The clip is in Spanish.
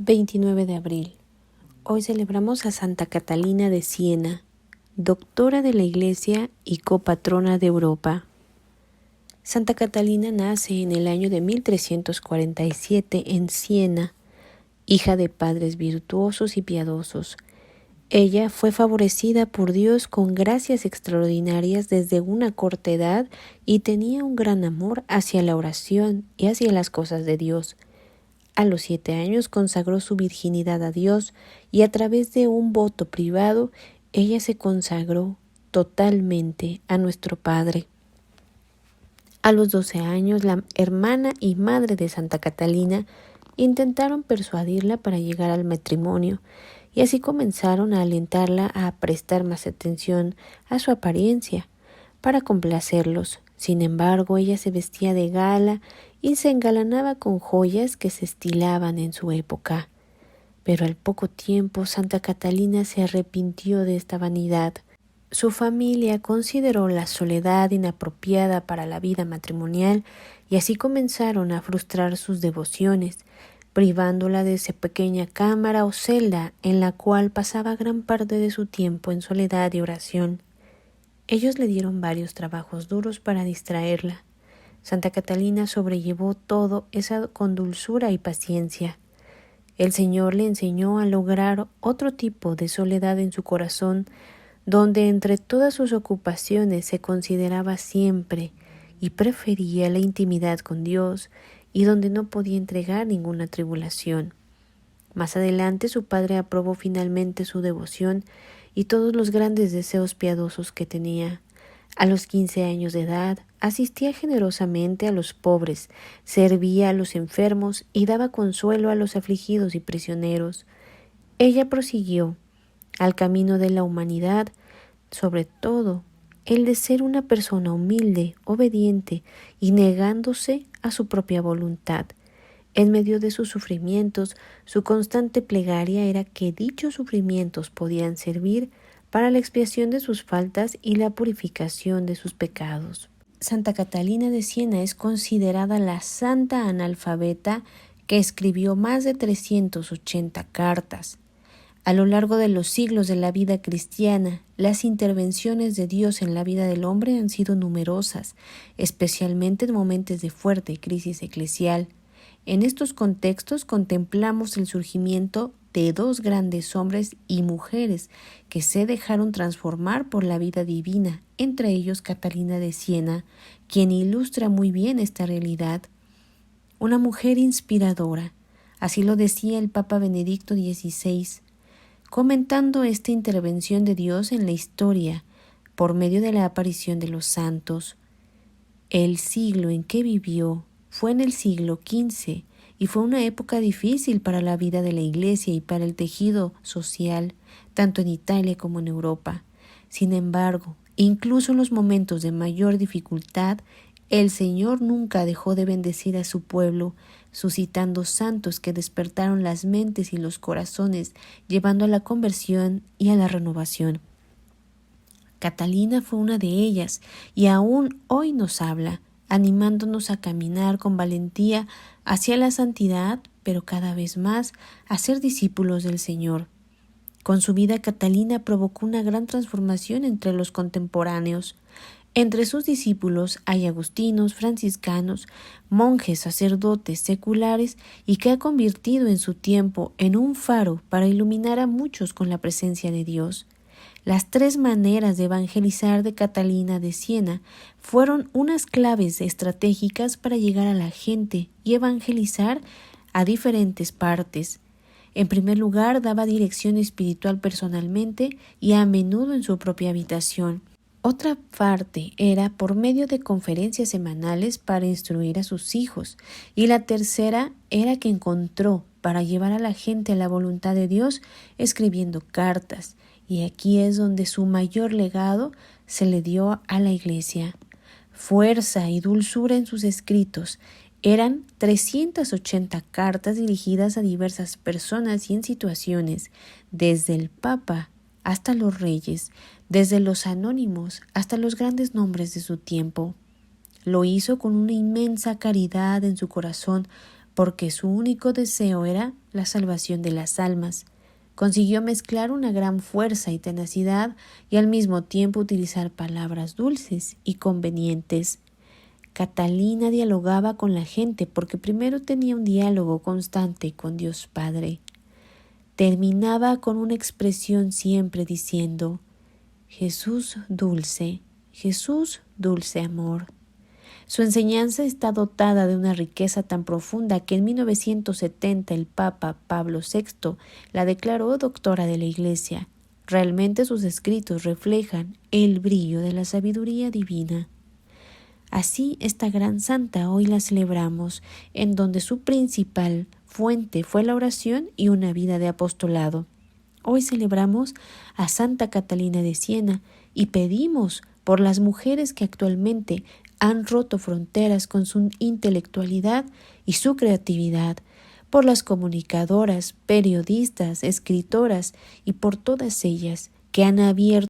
29 de abril. Hoy celebramos a Santa Catalina de Siena, doctora de la Iglesia y copatrona de Europa. Santa Catalina nace en el año de 1347 en Siena, hija de padres virtuosos y piadosos. Ella fue favorecida por Dios con gracias extraordinarias desde una corta edad y tenía un gran amor hacia la oración y hacia las cosas de Dios. A los 7 años consagró su virginidad a Dios y a través de un voto privado ella se consagró totalmente a nuestro Padre. A los 12 años la hermana y madre de Santa Catalina intentaron persuadirla para llegar al matrimonio y así comenzaron a alentarla a prestar más atención a su apariencia para complacerlos. Sin embargo, ella se vestía de gala y se engalanaba con joyas que se estilaban en su época. Pero al poco tiempo Santa Catalina se arrepintió de esta vanidad. Su familia consideró la soledad inapropiada para la vida matrimonial y así comenzaron a frustrar sus devociones, privándola de esa pequeña cámara o celda en la cual pasaba gran parte de su tiempo en soledad y oración. Ellos le dieron varios trabajos duros para distraerla. Santa Catalina sobrellevó todo eso con dulzura y paciencia. El Señor le enseñó a lograr otro tipo de soledad en su corazón, donde entre todas sus ocupaciones se consideraba siempre y prefería la intimidad con Dios y donde no podía entregar ninguna tribulación. Más adelante su padre aprobó finalmente su devoción y todos los grandes deseos piadosos que tenía. A los 15 años de edad, asistía generosamente a los pobres, servía a los enfermos y daba consuelo a los afligidos y prisioneros. Ella prosiguió al camino de la humanidad, sobre todo el de ser una persona humilde, obediente y negándose a su propia voluntad. En medio de sus sufrimientos, su constante plegaria era que dichos sufrimientos podían servir para la expiación de sus faltas y la purificación de sus pecados. Santa Catalina de Siena es considerada la santa analfabeta que escribió más de 380 cartas. A lo largo de los siglos de la vida cristiana, las intervenciones de Dios en la vida del hombre han sido numerosas, especialmente en momentos de fuerte crisis eclesial. En estos contextos contemplamos el surgimiento de dos grandes hombres y mujeres que se dejaron transformar por la vida divina, entre ellos Catalina de Siena, quien ilustra muy bien esta realidad. Una mujer inspiradora, así lo decía el Papa Benedicto XVI, comentando esta intervención de Dios en la historia por medio de la aparición de los santos. El siglo en que vivió fue en el siglo XV y fue una época difícil para la vida de la Iglesia y para el tejido social, tanto en Italia como en Europa. Sin embargo, incluso en los momentos de mayor dificultad, el Señor nunca dejó de bendecir a su pueblo, suscitando santos que despertaron las mentes y los corazones, llevando a la conversión y a la renovación. Catalina fue una de ellas y aún hoy nos habla, animándonos a caminar con valentía hacia la santidad, pero cada vez más a ser discípulos del Señor. Con su vida, Catalina provocó una gran transformación entre los contemporáneos. Entre sus discípulos hay agustinos, franciscanos, monjes, sacerdotes, seculares y que ha convertido en su tiempo en un faro para iluminar a muchos con la presencia de Dios. Las 3 maneras de evangelizar de Catalina de Siena fueron unas claves estratégicas para llegar a la gente y evangelizar a diferentes partes. En primer lugar, daba dirección espiritual personalmente y a menudo en su propia habitación. Otra parte era por medio de conferencias semanales para instruir a sus hijos. Y la tercera era que encontró para llevar a la gente a la voluntad de Dios escribiendo cartas. Y aquí es donde su mayor legado se le dio a la Iglesia. Fuerza y dulzura en sus escritos. Eran 380 cartas dirigidas a diversas personas y en situaciones, desde el Papa hasta los reyes, desde los anónimos hasta los grandes nombres de su tiempo. Lo hizo con una inmensa caridad en su corazón, porque su único deseo era la salvación de las almas. Consiguió mezclar una gran fuerza y tenacidad y al mismo tiempo utilizar palabras dulces y convenientes. Catalina dialogaba con la gente porque primero tenía un diálogo constante con Dios Padre. Terminaba con una expresión siempre diciendo: Jesús dulce amor. Su enseñanza está dotada de una riqueza tan profunda que en 1970 el Papa Pablo VI la declaró doctora de la Iglesia. Realmente sus escritos reflejan el brillo de la sabiduría divina. Así, esta gran santa hoy la celebramos, en donde su principal fuente fue la oración y una vida de apostolado. Hoy celebramos a Santa Catalina de Siena y pedimos por las mujeres que actualmente han roto fronteras con su intelectualidad y su creatividad, por las comunicadoras, periodistas, escritoras y por todas ellas que han abierto